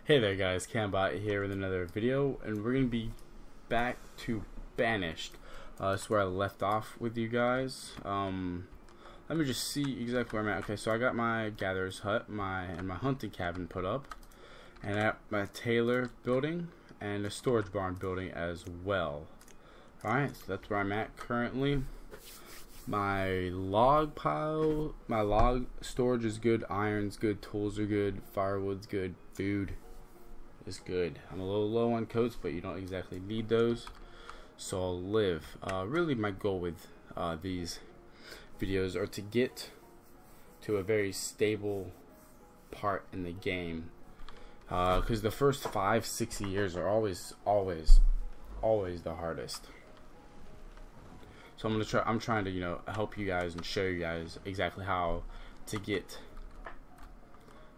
Hey there guys, Cambot here with another video, and we're going to be back to Banished. That's where I left off with you guys. Let me just see exactly where I'm at. Okay, so I got my gatherer's hut and my hunting cabin put up, and at my tailor building and a storage barn building as well. Alright, so that's where I'm at currently. My log pile, my log storage is good, iron's good, tools are good, firewood's good, food is good. I'm a little low on coats, but you don't exactly need those, so I'll live. Really my goal with these videos are to get to a very stable part in the game, because the first 5-6 years are always the hardest. So I'm trying to, help you guys and show you guys exactly how to get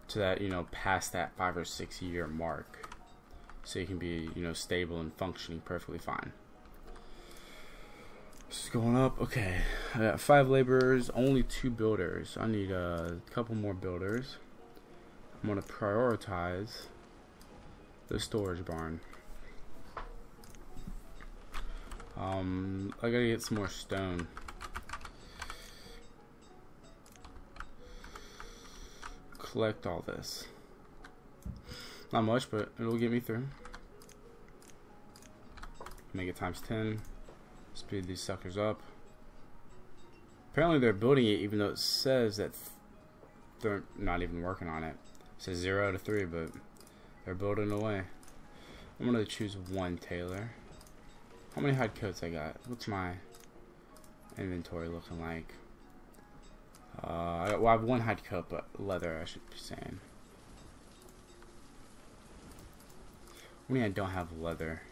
to that, past that 5 or 6 year mark, so you can be, stable and functioning perfectly fine. This is going up. Okay, I got 5 laborers, only 2 builders. I need a couple more builders. I'm gonna prioritize the storage barn. I gotta get some more stone. Collect all this. Not much, but it'll get me through. Make it times 10. Speed these suckers up. Apparently they're building it even though it says that they're not even working on it. It says 0 to 3, but they're building away. I'm gonna choose 1 tailor. How many hide coats I got? What's my inventory looking like? Well, I have 1 hide coat, but leather I should be saying. I mean, I don't have leather.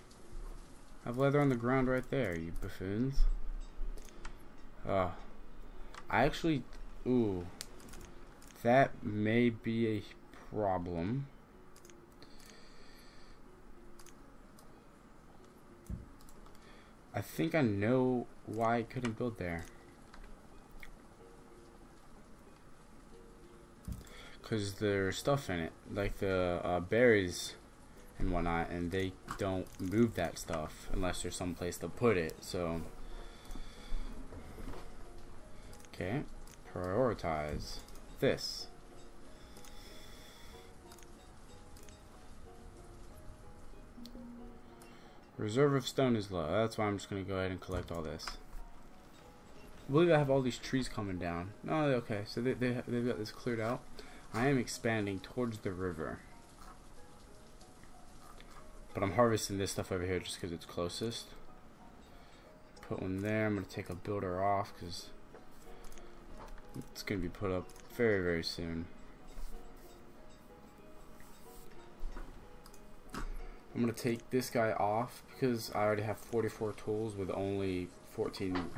I have leather on the ground right there, you buffoons. I actually, ooh, that may be a problem. I think I know why I couldn't build there. Because there's stuff in it, like the berries and whatnot, and they don't move that stuff unless there's some place to put it. So, okay, prioritize this. Reserve of stone is low. That's why I'm just going to go ahead and collect all this. I believe I have all these trees coming down. No, okay, so they've got this cleared out. I am expanding towards the river. But I'm harvesting this stuff over here just because it's closest. Put one there. I'm going to take a builder off because it's going to be put up very, very soon. I'm going to take this guy off because I already have 44 tools with only 14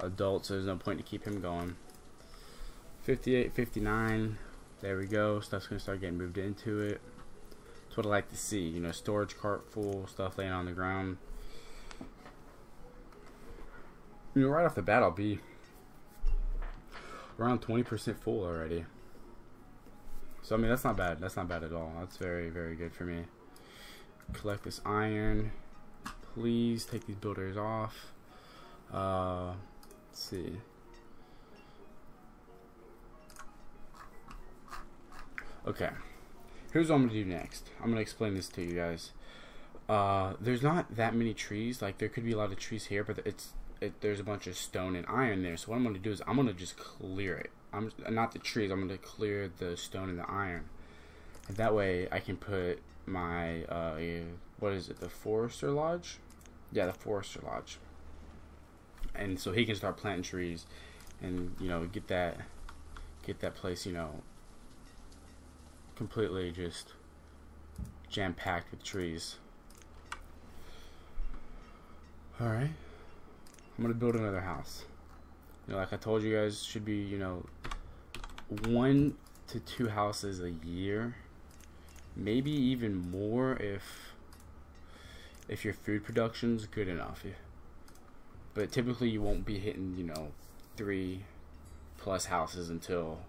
adults, so there's no point to keep him going. 58, 59, there we go. Stuff's going to start getting moved into it. That's what I like to see, storage cart full, stuff laying on the ground. Right off the bat, I'll be around 20% full already. So, I mean, that's not bad. That's not bad at all. That's very, very good for me. Collect this iron. Please take these builders off. Let's see. Okay. Here's what I'm going to do next. I'm going to explain this to you guys. There's not that many trees. Like, there could be a lot of trees here, but there's a bunch of stone and iron there. So what I'm going to do is I'm going to just clear it. Not the trees. I'm going to clear the stone and the iron. And that way I can put my, what is it, the Forester Lodge? Yeah, the Forester Lodge. And so he can start planting trees and, get that place, completely just jam-packed with trees. Alright. I'm going to build another house. Like I told you guys, should be, 1 to 2 houses a year. Maybe even more if your food production's good enough. But typically you won't be hitting, 3+ houses until,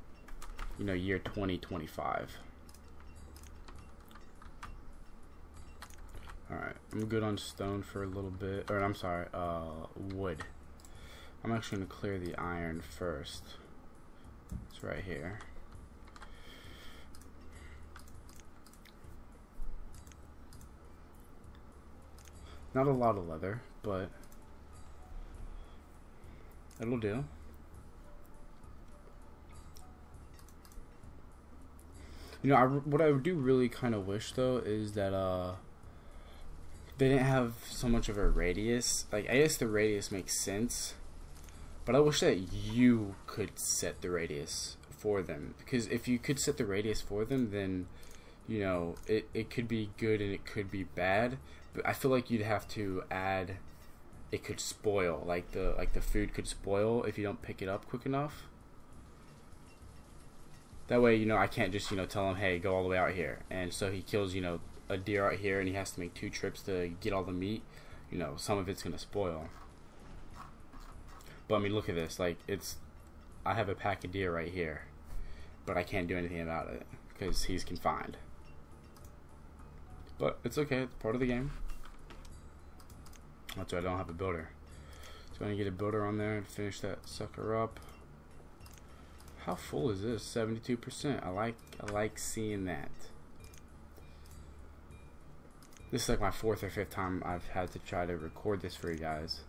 year 2025. Alright, I'm good on stone for a little bit. Or, I'm sorry, wood. I'm actually going to clear the iron first. It's right here. Not a lot of leather, but it'll do. You know, what I do really kind of wish though is that they didn't have so much of a radius. Like, I guess the radius makes sense, but I wish that you could set the radius for them, because if you could set the radius for them, then you know it could be good and it could be bad. But I feel like you'd have to add it could spoil, like the food could spoil if you don't pick it up quick enough. That way, you know, I can't just, you know, tell him, hey, go all the way out here, and so he kills, you know, a deer out here and he has to make 2 trips to get all the meat. You know, some of it's gonna spoil. But I mean, look at this, like, I have a pack of deer right here, but I can't do anything about it because he's confined. But it's okay, it's part of the game. That's why I don't have a builder. So I'm gonna get a builder on there and finish that sucker up. How full is this? 72%. I like seeing that. This is like my 4th or 5th time I've had to try to record this for you guys.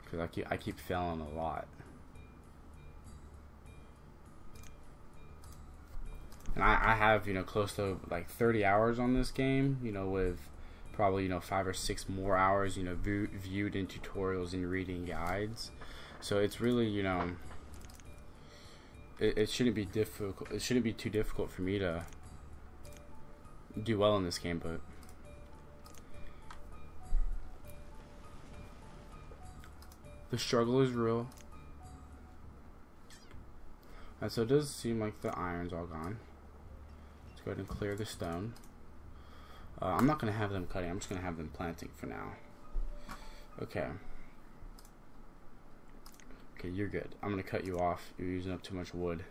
Because I keep failing a lot. And I have, you know, close to like 30 hours on this game, you know, with probably, you know, 5 or 6 more hours, you know, viewed in tutorials and reading guides. So it's really, you know, it shouldn't be difficult. It shouldn't be too difficult for me to do well in this game, but the struggle is real. And so it does seem like the iron's all gone. Let's go ahead and clear the stone. I'm not going to have them cutting. I'm just going to have them planting for now. Okay. Okay, you're good. I'm going to cut you off. You're using up too much wood.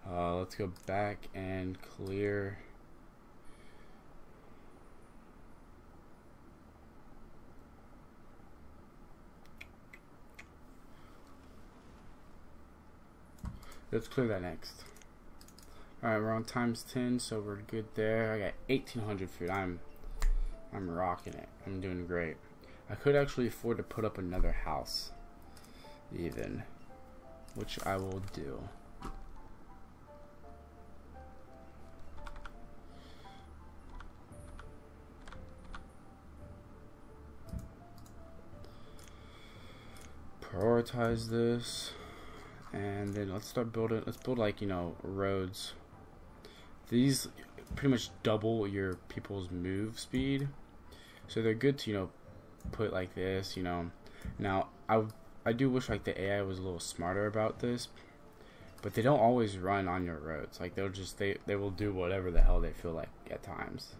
Let's go back and clear. Let's clear that next. Alright, we're on times 10, so we're good there. I got 1,800 food. I'm rocking it. I'm doing great. I could actually afford to put up another house, even, which I will do. Prioritize this. And then let's start building. Let's build, like, you know, roads. These pretty much double your people's move speed, so they're good to, you know, put like this, you know. Now I do wish like the AI was a little smarter about this, but they don't always run on your roads. Like, they'll just they will do whatever the hell they feel like at times.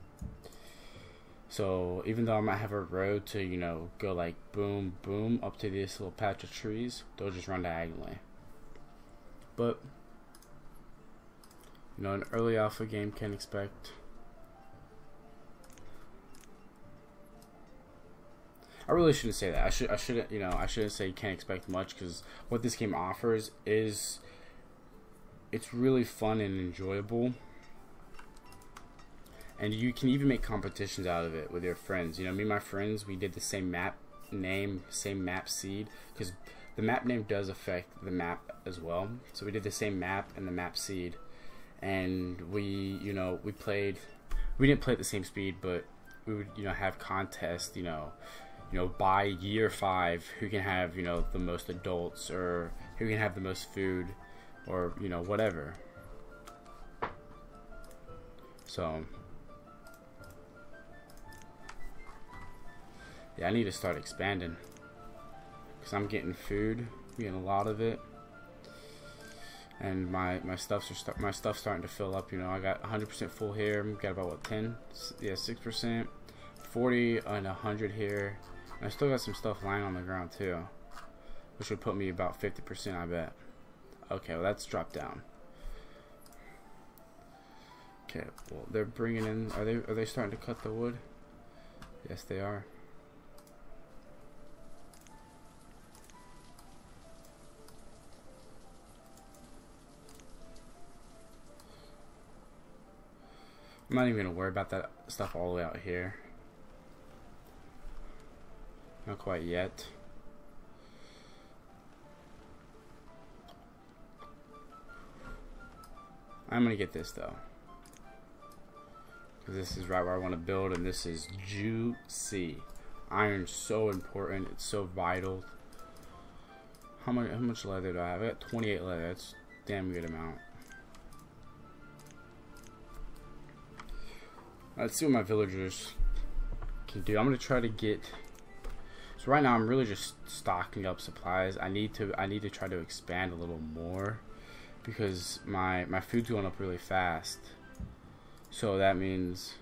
So even though I might have a road to, you know, go like boom boom up to this little patch of trees, they'll just run diagonally. But, you know, an early alpha game can expect. I really shouldn't say that. I shouldn't, you know, I shouldn't say you can't expect much, because what this game offers is, it's really fun and enjoyable. And you can even make competitions out of it with your friends. You know, me and my friends, we did the same map name, same map seed, because the map name does affect the map as well. So we did the same map and the map seed, and we, you know, we didn't play at the same speed, but we would, you know, have contests, you know, by year 5, who can have, you know, the most adults, or who can have the most food, or, you know, whatever. So yeah, I need to start expanding, because I'm getting food, getting a lot of it, and my stuff's starting to fill up. You know, I got 100% full here. Got about what, 10? Yeah, 6%, 40, and 100 here. And I still got some stuff lying on the ground too, which would put me about 50%, I bet. Okay, well, that's dropped down. Okay, well, they're bringing in. Are they starting to cut the wood? Yes, they are. I'm not even gonna worry about that stuff all the way out here. Not quite yet. I'm gonna get this though, because this is right where I want to build, and this is juicy. Iron's so important. It's so vital. How much leather do I have? I got 28 leather. That's a damn good amount. Let's see what my villagers can do. I'm gonna try to get. So right now I'm really just stocking up supplies. I need to try to expand a little more, because my food's going up really fast. So that means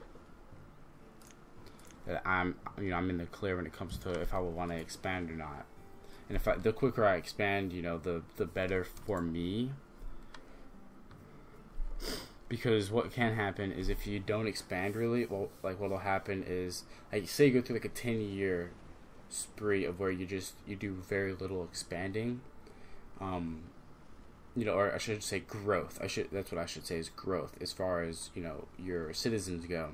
that I'm in the clear when it comes to if I would want to expand or not. And the quicker I expand, the better for me. Because what can happen is if you don't expand really, well, like what'll happen is, like, say you go through like a 10-year spree of where you do very little expanding, or I should say growth. That's what I should say is growth as far as your citizens go.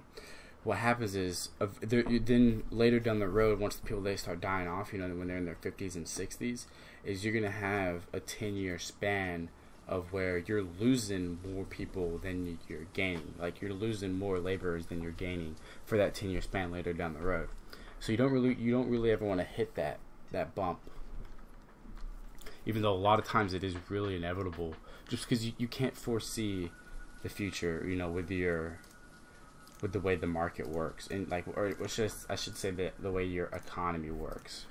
What happens is then later down the road, once the people they start dying off, when they're in their 50s and 60s, is you're gonna have a 10-year span of where you're losing more people than you're gaining. Like, you're losing more laborers than you're gaining for that 10-year span later down the road. So you don't really ever want to hit that bump, even though a lot of times it is really inevitable, just because you can't foresee the future, with the way the market works, and I should say the way your economy works.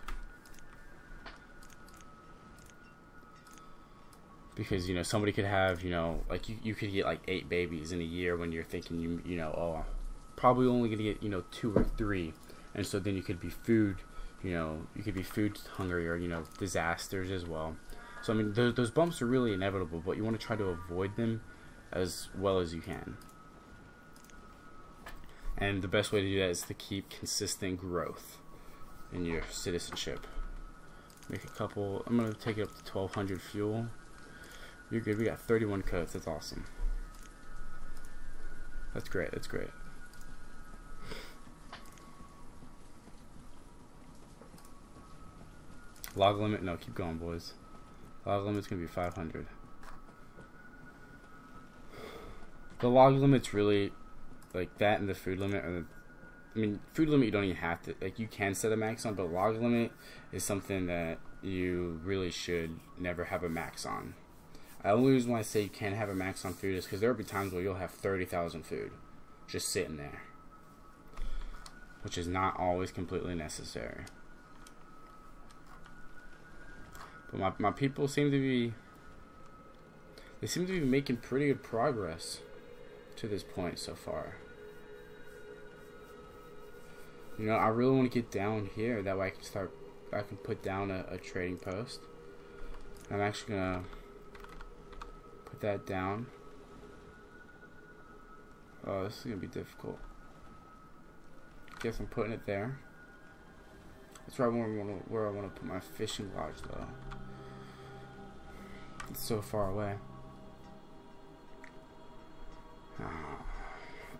Because somebody could have like you could get like 8 babies in a year when you're thinking probably only gonna get 2 or 3, and so then you could be food hungry, or disasters as well. So I mean those bumps are really inevitable, but you want to try to avoid them as well as you can. And the best way to do that is to keep consistent growth in your citizenship. Make a couple. I'm gonna take it up to 1200 fuel. You're good. We got 31 coats. That's awesome. That's great. That's great. Log limit? No, keep going, boys. Log limit's gonna be 500. The log limit's really like that, and the food limit. Food limit you don't even have to, like, you can set a max on, but log limit is something that you really should never have a max on. The only reason why I say you can't have a max on food is because there will be times where you'll have 30,000 food just sitting there, which is not always completely necessary. But my people seem to be making pretty good progress to this point so far. I really want to get down here, that way I can put down a trading post. I'm actually gonna put that down. Oh, this is gonna be difficult. Guess I'm putting it there. That's where I want to put my fishing lodge, though. It's so far away.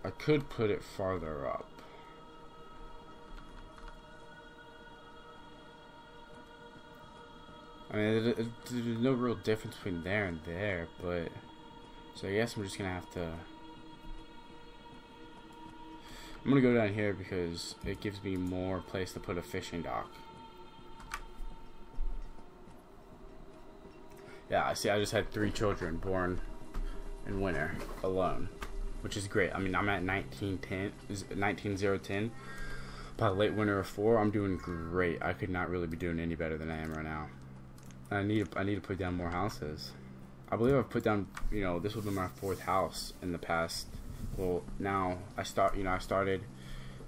I could put it farther up. I mean, there's no real difference between there and there, but so I guess I'm just gonna have to. I'm gonna go down here because it gives me more place to put a fishing dock. Yeah, I see. I just had 3 children born in winter alone, which is great. I mean, I'm at 19,010. By late winter of 4, I'm doing great. I could not really be doing any better than I am right now. I need to put down more houses. I believe I've put down, this will be my 4th house in the past. Well, now I started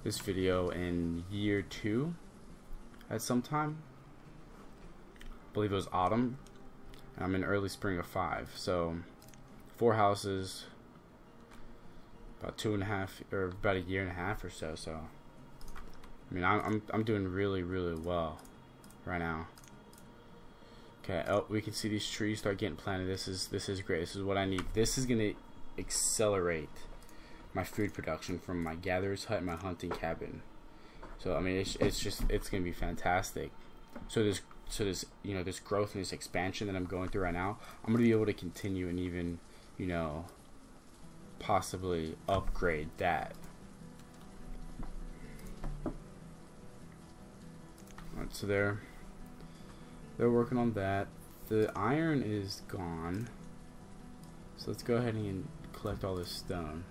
this video in year 2 at some time. I believe it was autumn. I'm in early spring of 5, so 4 houses about 2.5 or about a year and a half or so. So I mean, I'm doing really well right now. Okay, oh, we can see these trees start getting planted. This is great. This is what I need. This is gonna accelerate my food production from my gatherer's hut and my hunting cabin. So I mean, it's gonna be fantastic. So this you know, this growth and this expansion that I'm going through right now, I'm gonna be able to continue and even, you know, possibly upgrade that. Alright, so they're working on that. The iron is gone, so let's go ahead and collect all this stone.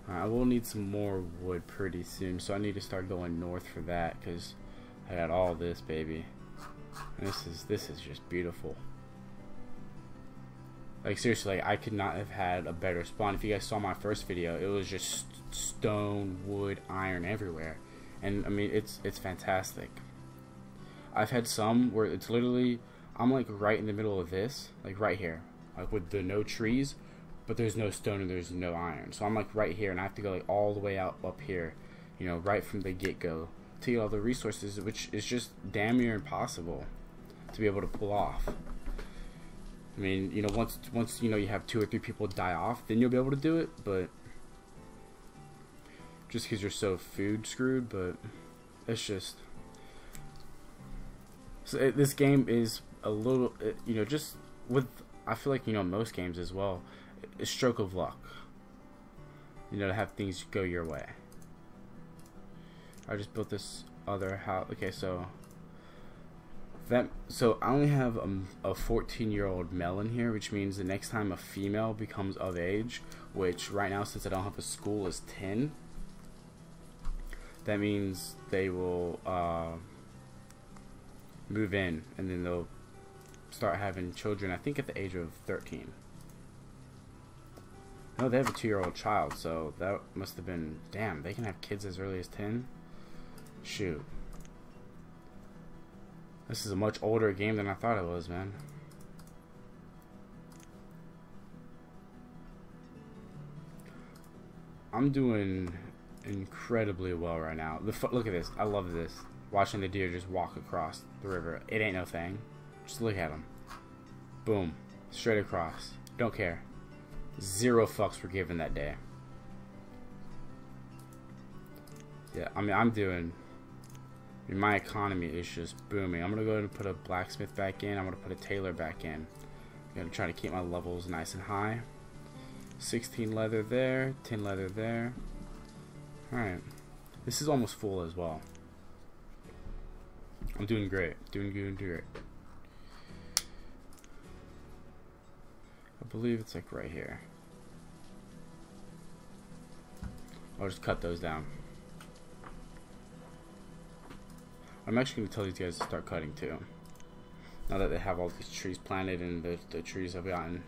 I will need some more wood pretty soon, so I need to start going north for that, because I got all this, baby. And this is just beautiful. Like seriously, like, I could not have had a better spawn. If you guys saw my first video, it was just stone, wood, iron everywhere, and I mean it's fantastic. I've had some where it's literally, I'm like right in the middle of this, like right here, like with the no trees, but there's no stone and there's no iron. So I'm like right here, and I have to go like all the way out up here, you know, right from the get-go to get all the resources, which is just damn near impossible to be able to pull off. I mean, you know, once you know you have 2 or 3 people die off, then you'll be able to do it, but just because you're so food screwed. But it's just, so this game is a little, you know, just with, I feel like, you know, most games as well, a stroke of luck, you know, to have things go your way. I just built this other house. Okay, so I only have a 14-year-old male in here, which means the next time a female becomes of age, which right now, since I don't have a school, is 10, that means they will move in, and then they'll start having children, I think at the age of 13. No, they have a 2-year-old child, so that must have been, damn, they can have kids as early as 10? Shoot. This is a much older game than I thought it was, man. I'm doing incredibly well right now. Look at this. I love this. Watching the deer just walk across the river. It ain't no thing. Just look at them. Boom. Straight across. Don't care. 0 fucks were given that day. Yeah, I mean, my economy is just booming. I'm gonna go ahead and put a blacksmith back in. I'm gonna put a tailor back in. I'm gonna try to keep my levels nice and high. 16 leather there, 10 leather there. Alright. This is almost full as well. I'm doing great. Doing great. I believe it's like right here. I'll just cut those down. I'm actually going to tell these guys to start cutting too. Now that they have all these trees planted and the trees have gotten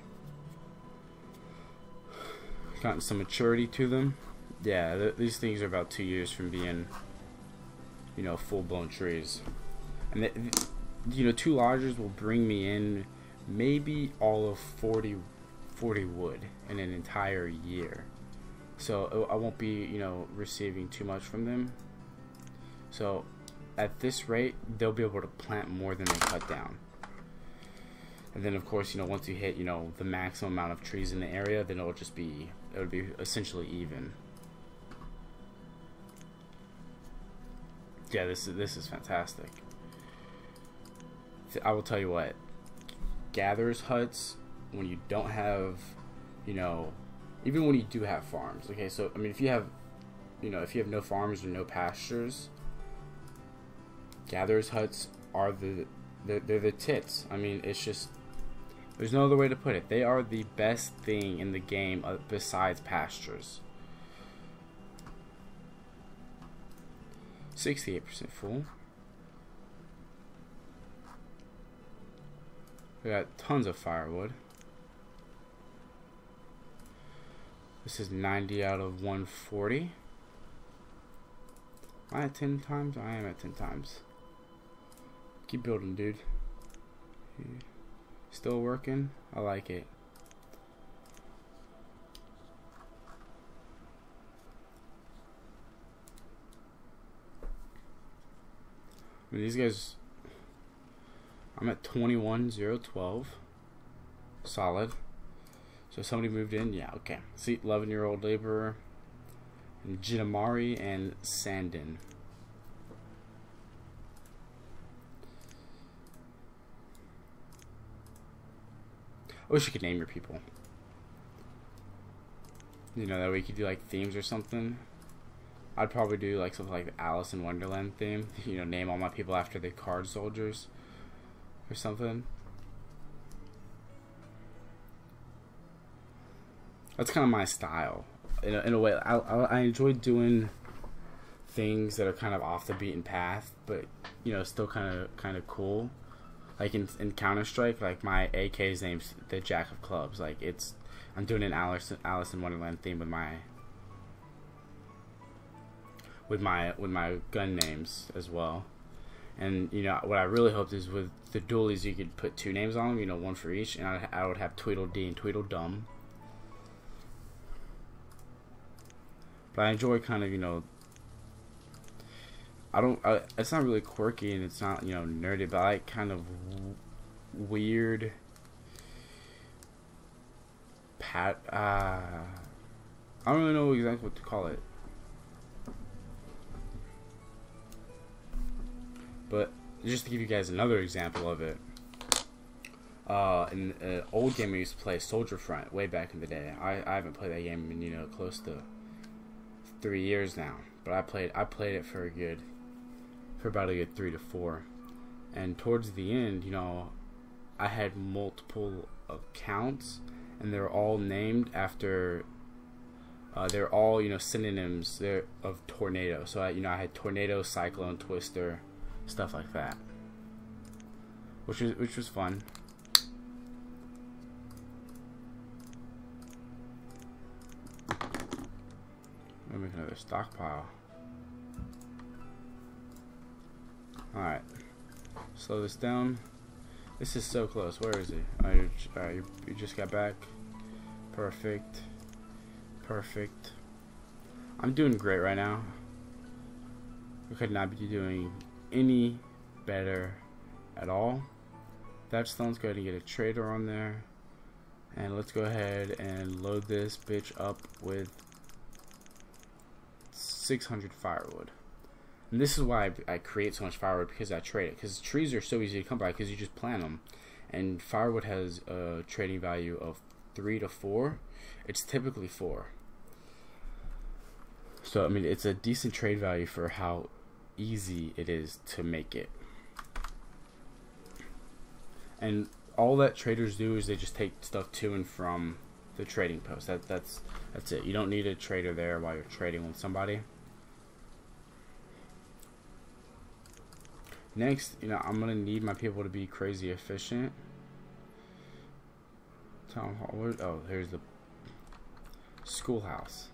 some maturity to them. Yeah, these things are about 2 years from being, you know, full-blown trees. And you know, 2 lodgers will bring me in maybe all of 40 wood in an entire year. So I won't be, you know, receiving too much from them. So at this rate, they'll be able to plant more than they cut down. And then, of course, you know, once you hit, you know, the maximum amount of trees in the area, then it would be essentially even. Yeah, this is fantastic. I will tell you what, gatherers huts, when you don't have, you know, even when you do have farms. Okay, so I mean, if you have, you know, if you have no farms or no pastures, gatherers huts are they're the tits. I mean, it's just, there's no other way to put it. They are the best thing in the game besides pastures. 68% full. We got tons of firewood. This is 90 out of 140. Am I at 10 times? I am at 10 times. Keep building, dude. Still working? I like it. mean, these guys, I'm at 21,012. Solid. So somebody moved in? Yeah, okay. See, 11-year-old laborer. And Jinamari and Sandin. I wish you could name your people. You know, that way you could do like themes or something. I'd probably do like something like the Alice in Wonderland theme. You know, name all my people after the card soldiers or something. That's kind of my style. In a way, I enjoy doing things that are kind of off the beaten path, but you know, still kind of cool. Like in Counter-Strike, like my AK's name's the Jack of Clubs. Like I'm doing an Alice in Wonderland theme with my gun names as well. And you know what I really hoped is with the dualies you could put 2 names on them. You know, 1 for each, and I would have Tweedledee and Tweedledum. But I enjoy kind of, you know, it's not really quirky and it's not, you know, nerdy, but I like kind of weird I don't really know exactly what to call it. But just to give you guys another example of it, in an old game I used to play, Soldier Front, way back in the day. I haven't played that game in, you know, close to 3 years now, but I played it for about a good 3 to 4, and towards the end, you know, I had multiple accounts, and they're all named after they're all, you know, synonyms of tornado. So I had Tornado, Cyclone, Twister, stuff like that, which was fun. Let me make another stockpile. Alright, slow this down. This is so close. Where is he? You just got back. Perfect. Perfect. I'm doing great right now. We could not be doing any better at all. That stone's go ahead and get a trader on there. And let's go ahead and load this bitch up with 600 firewood. And this is why I create so much firewood, because I trade it. Because trees are so easy to come by because you just plant them. And firewood has a trading value of 3 to 4. It's typically 4. So, I mean, it's a decent trade value for how easy it is to make it. And all that traders do is they just take stuff to and from the trading post. That's it. You don't need a trader there while you're trading with somebody. Next, you know, I'm gonna need my people to be crazy efficient. Town hall. Oh, here's the schoolhouse.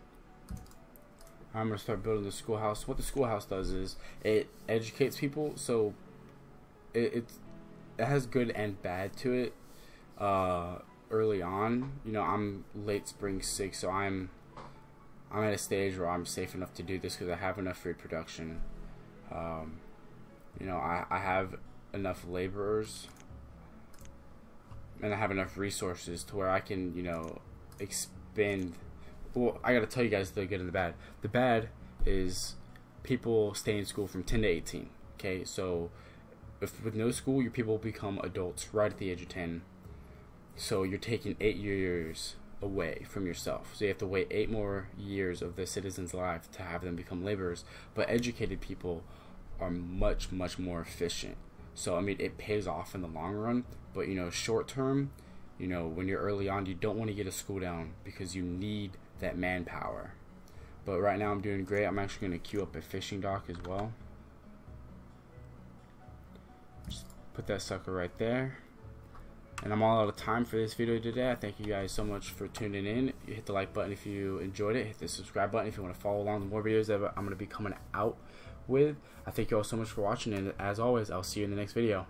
I'm gonna start building the schoolhouse. What the schoolhouse does is it educates people. So it has good and bad to it. Early on, you know, I'm late spring 6, so I'm at a stage where I'm safe enough to do this because I have enough food production. You know, I have enough laborers and I have enough resources to where I can, you know, expend. Well, I gotta tell you guys the good and the bad. The bad is people stay in school from 10 to 18. Okay, so if with no school, your people become adults right at the age of 10. So you're taking 8 years away from yourself. So you have to wait 8 more years of the citizen's life to have them become laborers. But educated people are much more efficient. So I mean, it pays off in the long run. But you know, short term, you know, when you're early on, you don't want to get a school down because you need that manpower. But right now I'm doing great. I'm actually going to queue up a fishing dock as well. Just put that sucker right there. And I'm all out of time for this video today. I thank you guys so much for tuning in. You hit the like button if you enjoyed it. Hit the subscribe button if you want to follow along with more videos that I'm going to be coming out with. I thank you all so much for watching, and as always, I'll see you in the next video.